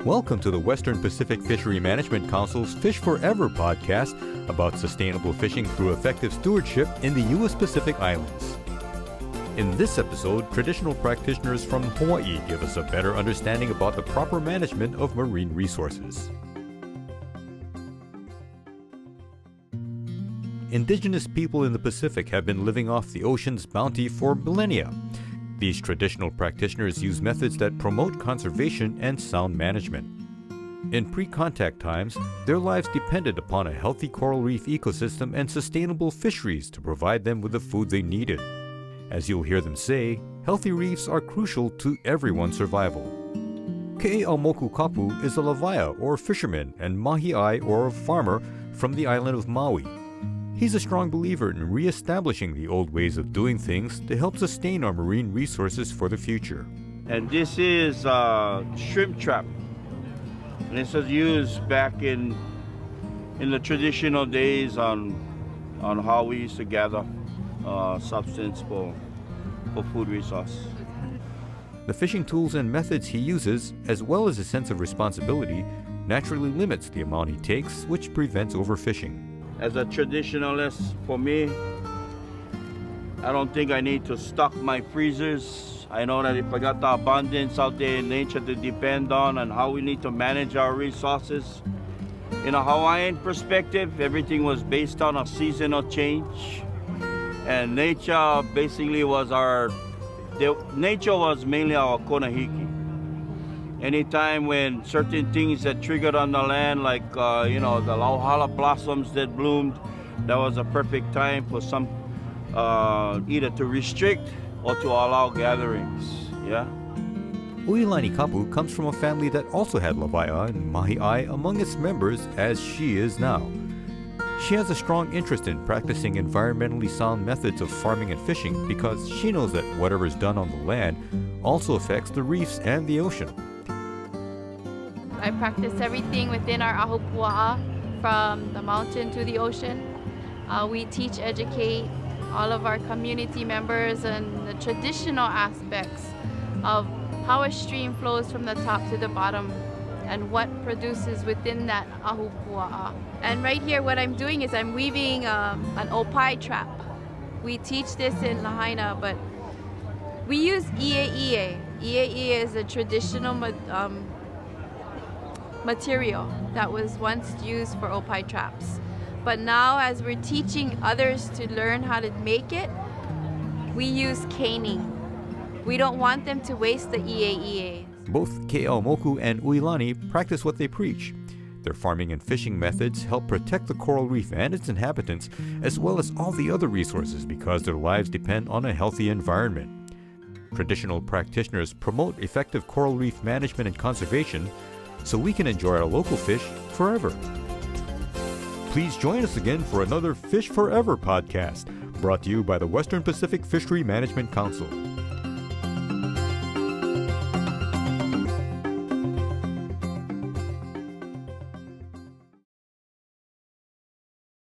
Welcome to the Western Pacific Fishery Management Council's Fish Forever podcast about sustainable fishing through effective stewardship in the U.S. Pacific Islands. In this episode, traditional practitioners from Hawaii give us a better understanding about the proper management of marine resources. Indigenous people in the Pacific have been living off the ocean's bounty for millennia. These traditional practitioners use methods that promote conservation and sound management. In pre-contact times, their lives depended upon a healthy coral reef ecosystem and sustainable fisheries to provide them with the food they needed. As you'll hear them say, healthy reefs are crucial to everyone's survival. Ke'eaumoku Kapu is a lavaya or fisherman and mahi'ai or farmer from the island of Maui. He's a strong believer in re-establishing the old ways of doing things to help sustain our marine resources for the future. And this is a shrimp trap. And this was used back in the traditional days on how we used to gather substance for food resource. The fishing tools and methods he uses, as well as a sense of responsibility, naturally limits the amount he takes, which prevents overfishing. As a traditionalist, for me, I don't think I need to stock my freezers. I know that if I got the abundance out there in nature to depend on and how we need to manage our resources. In a Hawaiian perspective, everything was based on a seasonal change. And nature basically was nature was mainly our konahiki. Anytime when certain things that triggered on the land, like the lauhala blossoms that bloomed, that was a perfect time for some either to restrict or to allow gatherings. Yeah. Uilani Kapu comes from a family that also had lavaya and mahi'ai among its members, as she is now. She has a strong interest in practicing environmentally sound methods of farming and fishing because she knows that whatever is done on the land also affects the reefs and the ocean. I practice everything within our ahupua'a, from the mountain to the ocean. We teach, educate all of our community members and the traditional aspects of how a stream flows from the top to the bottom and what produces within that ahupua'a. And right here what I'm doing is I'm weaving an opai trap. We teach this in Lahaina, but we use i'e'i'i. I'e'i'i is a traditional material that was once used for opai traps. But now as we're teaching others to learn how to make it, we use caning. We don't want them to waste the i'e'i'i. Both Ke'eaumoku and Uilani practice what they preach. Their farming and fishing methods help protect the coral reef and its inhabitants, as well as all the other resources because their lives depend on a healthy environment. Traditional practitioners promote effective coral reef management and conservation so we can enjoy our local fish forever. Please join us again for another Fish Forever podcast, brought to you by the Western Pacific Fishery Management Council.